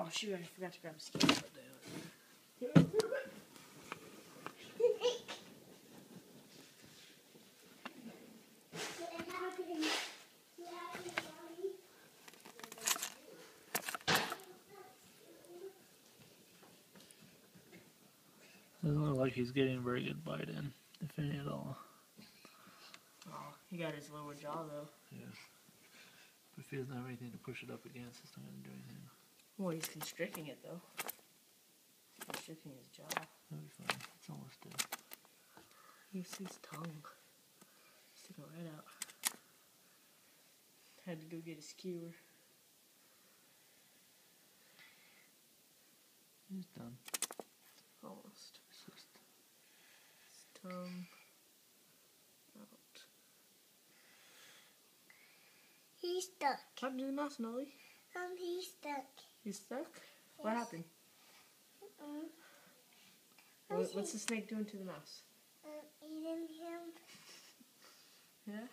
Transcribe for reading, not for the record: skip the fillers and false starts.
Oh shoot, I forgot to grab a skewer. Doesn't look like he's getting a very good bite in, if any at all. Oh, he got his lower jaw though. Yeah. But if he doesn't have anything to push it up against, it's not going to do anything. Well, he's constricting it though. He's constricting his jaw. That'll be fine. It's almost dead. He's his tongue. Sticking right out. Had to go get a skewer. He's done. Almost. It's just... His tongue out. He's stuck. What happened to the mouse, Nolly? He's stuck. He's stuck? What happened? What's the snake doing to the mouse? Eating him. Yeah?